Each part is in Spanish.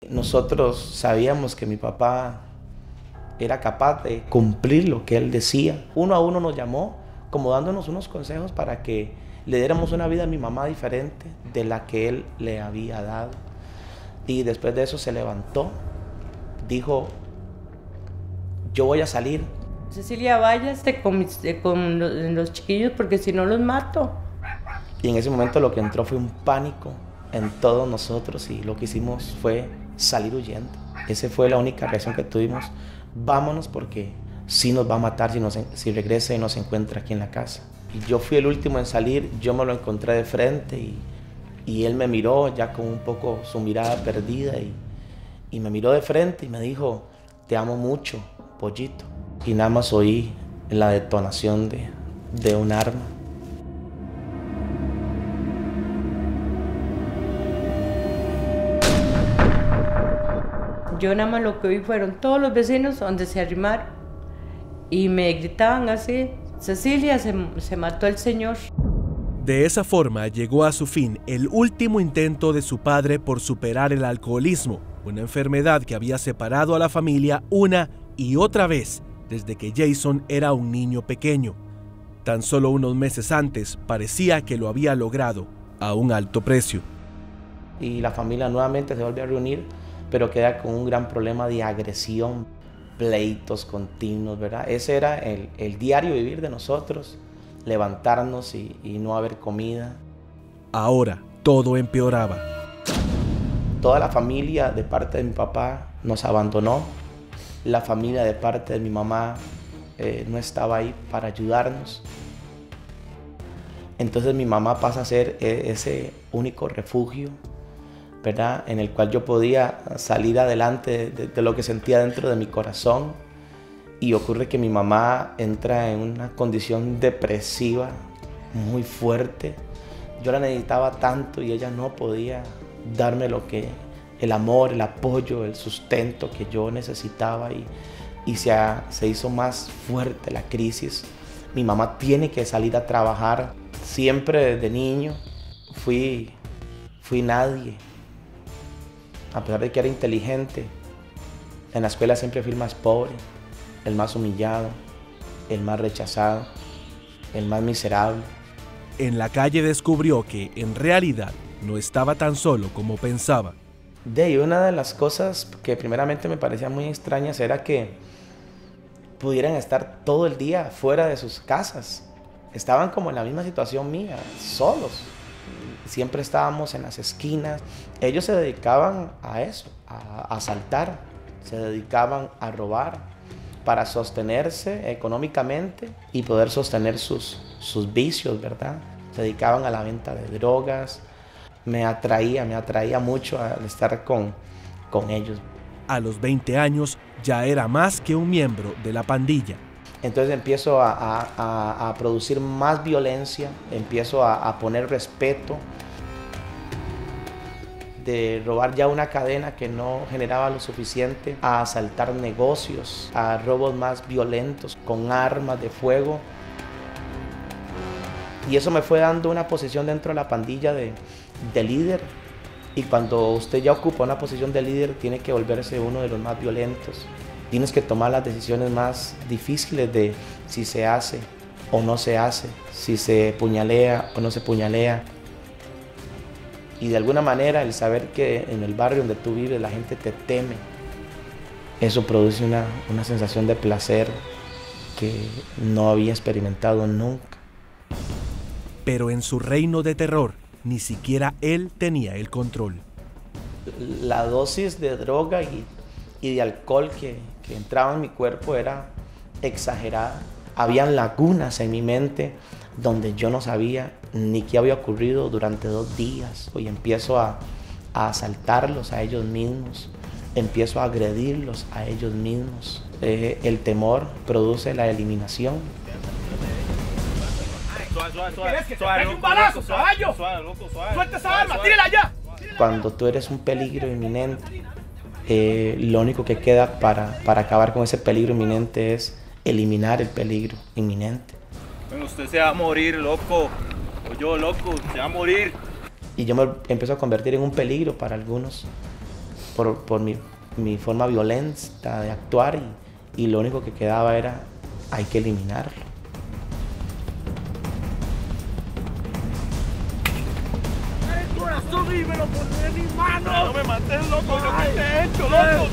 Nosotros sabíamos que mi papá era capaz de cumplir lo que él decía. Uno a uno nos llamó, como dándonos unos consejos para que le diéramos una vida a mi mamá diferente de la que él le había dado. Y después de eso se levantó, dijo, yo voy a salir. Cecilia, váyase con los chiquillos porque si no los mato. Y en ese momento lo que entró fue un pánico en todos nosotros y lo que hicimos fue salir huyendo. Esa fue la única reacción que tuvimos. Vámonos porque sí nos va a matar si regresa y nos encuentra aquí en la casa. Y yo fui el último en salir, yo me lo encontré de frente y él me miró ya con un poco su mirada perdida y me miró de frente y me dijo, te amo mucho, pollito. Y nada más oí la detonación de un arma. Yo nada más lo que oí fueron todos los vecinos donde se arrimaron y me gritaban así, Cecilia, se mató el señor. De esa forma llegó a su fin el último intento de su padre por superar el alcoholismo, una enfermedad que había separado a la familia una y otra vez desde que Jason era un niño pequeño. Tan solo unos meses antes parecía que lo había logrado a un alto precio. Y la familia nuevamente se vuelve a reunir, pero queda con un gran problema de agresión, pleitos continuos, ¿verdad? Ese era el diario vivir de nosotros, levantarnos y no haber comida. Ahora todo empeoraba. Toda la familia de parte de mi papá nos abandonó. La familia de parte de mi mamá no estaba ahí para ayudarnos. Entonces mi mamá pasa a ser ese único refugio, ¿verdad? En el cual yo podía salir adelante de lo que sentía dentro de mi corazón. Y ocurre que mi mamá entra en una condición depresiva muy fuerte. Yo la necesitaba tanto y ella no podía darme el amor, el apoyo, el sustento que yo necesitaba y se hizo más fuerte la crisis. Mi mamá tiene que salir a trabajar. Siempre desde niño fui nadie. A pesar de que era inteligente, en la escuela siempre fui el más pobre, el más humillado, el más rechazado, el más miserable. En la calle descubrió que, en realidad, no estaba tan solo como pensaba. Y una de las cosas que primeramente me parecían muy extrañas era que pudieran estar todo el día fuera de sus casas. Estaban como en la misma situación mía, solos. Siempre estábamos en las esquinas. Ellos se dedicaban a eso, a asaltar, se dedicaban a robar para sostenerse económicamente y poder sostener sus vicios, ¿verdad? Se dedicaban a la venta de drogas. Me atraía mucho al estar con ellos. A los 20 años ya era más que un miembro de la pandilla. Entonces empiezo a producir más violencia, empiezo a poner respeto, de robar ya una cadena que no generaba lo suficiente, a asaltar negocios, a robos más violentos, con armas de fuego. Y eso me fue dando una posición dentro de la pandilla de líder. Y cuando usted ya ocupa una posición de líder, tiene que volverse uno de los más violentos. Tienes que tomar las decisiones más difíciles de si se hace o no se hace, si se puñalea o no se puñalea. Y de alguna manera el saber que en el barrio donde tú vives la gente te teme, eso produce una sensación de placer que no había experimentado nunca. Pero en su reino de terror, ni siquiera él tenía el control. La dosis de droga y de alcohol que entraba en mi cuerpo era exagerada. Habían lagunas en mi mente donde yo no sabía ni qué había ocurrido durante 2 días. Y empiezo a asaltarlos a ellos mismos, empiezo a agredirlos a ellos mismos. El temor produce la eliminación. ¿Quieres que te pegue un balazo, caballo? ¡Suelta esa arma! ¡Tírala ya! Cuando tú eres un peligro inminente, lo único que queda para acabar con ese peligro inminente es eliminar el peligro inminente. Bueno, usted se va a morir, loco. O yo, loco, se va a morir. Y yo me empiezo a convertir en un peligro para algunos. por mi forma violenta de actuar y lo único que quedaba era, hay que eliminarlo. El corazón y me lo pondré en mis manos. No me mates, loco, lo que te he hecho, loco.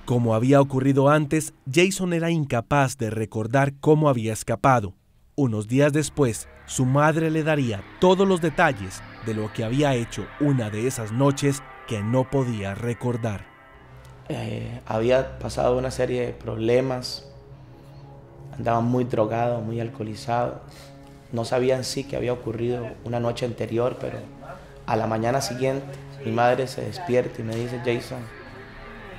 Como había ocurrido antes, Jason era incapaz de recordar cómo había escapado. Unos días después, su madre le daría todos los detalles de lo que había hecho una de esas noches que no podía recordar. Había pasado una serie de problemas, andaba muy drogado, muy alcoholizado. No sabía en sí qué había ocurrido una noche anterior, pero a la mañana siguiente mi madre se despierta y me dice, Jason,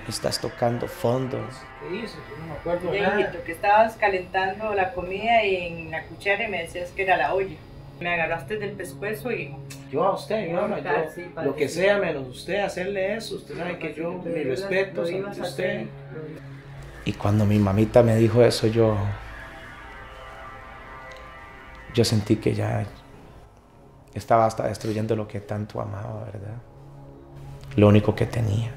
estás tocando fondo. ¿Qué hizo? Yo no me acuerdo nada. Que estabas calentando la comida y en la cuchara y me decías que era la olla. Me agarraste del pescuezo y... Yo a usted, yo Sí, lo que sea menos usted, hacerle eso. Usted sabe que yo mi respeto ante usted. Y cuando mi mamita me dijo eso, yo sentí que ya estaba hasta destruyendo lo que tanto amaba, ¿verdad? Lo único que tenía.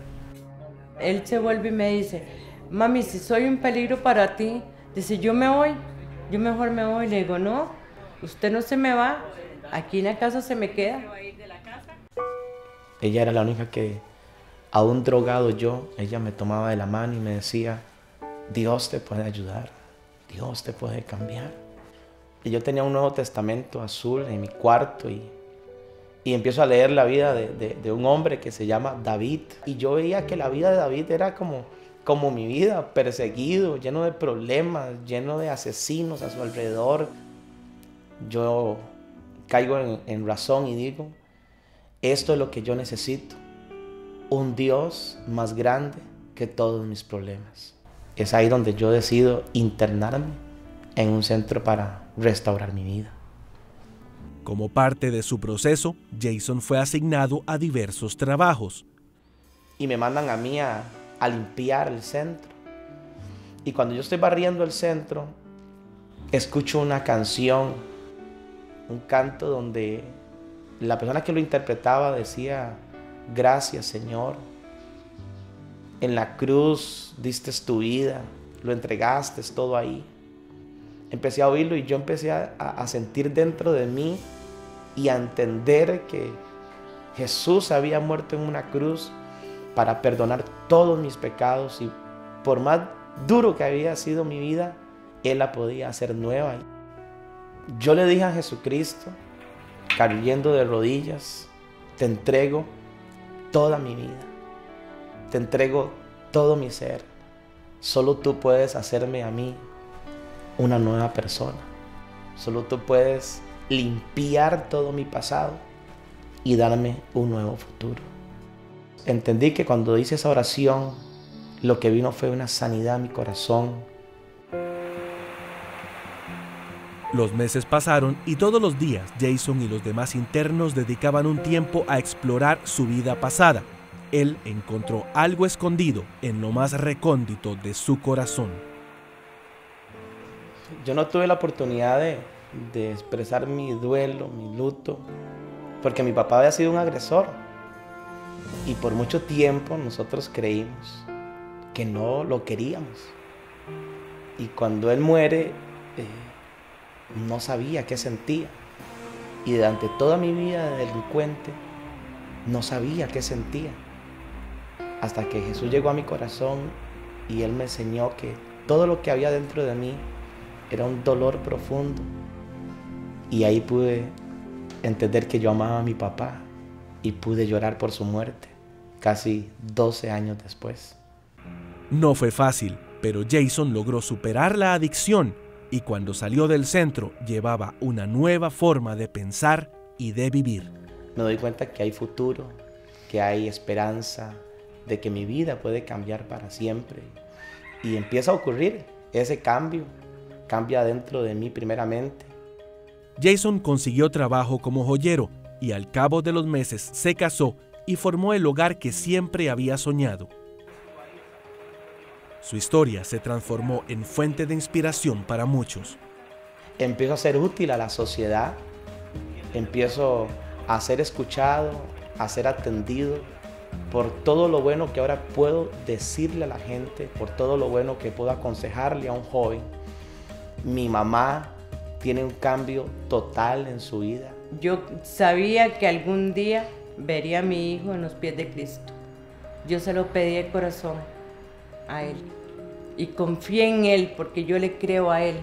Él se vuelve y me dice, mami, si soy un peligro para ti, dice, yo me voy, yo mejor me voy. Le digo, no, usted no se me va, aquí en la casa se me queda. Ella era la única que, aún drogado yo, ella me tomaba de la mano y me decía, Dios te puede ayudar, Dios te puede cambiar. Y yo tenía un Nuevo Testamento azul en mi cuarto y empiezo a leer la vida de un hombre que se llama David. Y yo veía que la vida de David era como mi vida, perseguido, lleno de problemas, lleno de asesinos a su alrededor. Yo caigo en razón y digo, esto es lo que yo necesito, un Dios más grande que todos mis problemas. Es ahí donde yo decido internarme en un centro para restaurar mi vida. Como parte de su proceso, Jason fue asignado a diversos trabajos. Y me mandan a mí a limpiar el centro. Y cuando yo estoy barriendo el centro, escucho una canción, un canto donde la persona que lo interpretaba decía, gracias Señor, en la cruz diste tu vida, lo entregaste todo ahí. Empecé a oírlo y yo empecé a sentir dentro de mí y a entender que Jesús había muerto en una cruz para perdonar todos mis pecados y por más duro que había sido mi vida, Él la podía hacer nueva. Yo le dije a Jesucristo, cayendo de rodillas, te entrego toda mi vida, te entrego todo mi ser. Solo tú puedes hacerme a mí una nueva persona. Solo tú puedes limpiar todo mi pasado y darme un nuevo futuro. Entendí que cuando hice esa oración, lo que vino fue una sanidad en mi corazón. Los meses pasaron y todos los días Jason y los demás internos dedicaban un tiempo a explorar su vida pasada. Él encontró algo escondido en lo más recóndito de su corazón. Yo no tuve la oportunidad de expresar mi duelo, mi luto, porque mi papá había sido un agresor. Y por mucho tiempo nosotros creímos que no lo queríamos. Y cuando él muere, no sabía qué sentía. Y durante toda mi vida de delincuente, no sabía qué sentía. Hasta que Jesús llegó a mi corazón y Él me enseñó que todo lo que había dentro de mí era un dolor profundo. Y ahí pude entender que yo amaba a mi papá y pude llorar por su muerte, casi 12 años después. No fue fácil, pero Jason logró superar la adicción y cuando salió del centro llevaba una nueva forma de pensar y de vivir. Me doy cuenta que hay futuro, que hay esperanza, de que mi vida puede cambiar para siempre. Y empieza a ocurrir ese cambio, cambia dentro de mí primeramente. Jason consiguió trabajo como joyero y al cabo de los meses se casó y formó el hogar que siempre había soñado. Su historia se transformó en fuente de inspiración para muchos. Empiezo a ser útil a la sociedad, empiezo a ser escuchado, a ser atendido, por todo lo bueno que ahora puedo decirle a la gente, por todo lo bueno que puedo aconsejarle a un joven. Mi mamá tiene un cambio total en su vida. Yo sabía que algún día vería a mi hijo en los pies de Cristo. Yo se lo pedí de corazón a Él y confié en Él porque yo le creo a Él.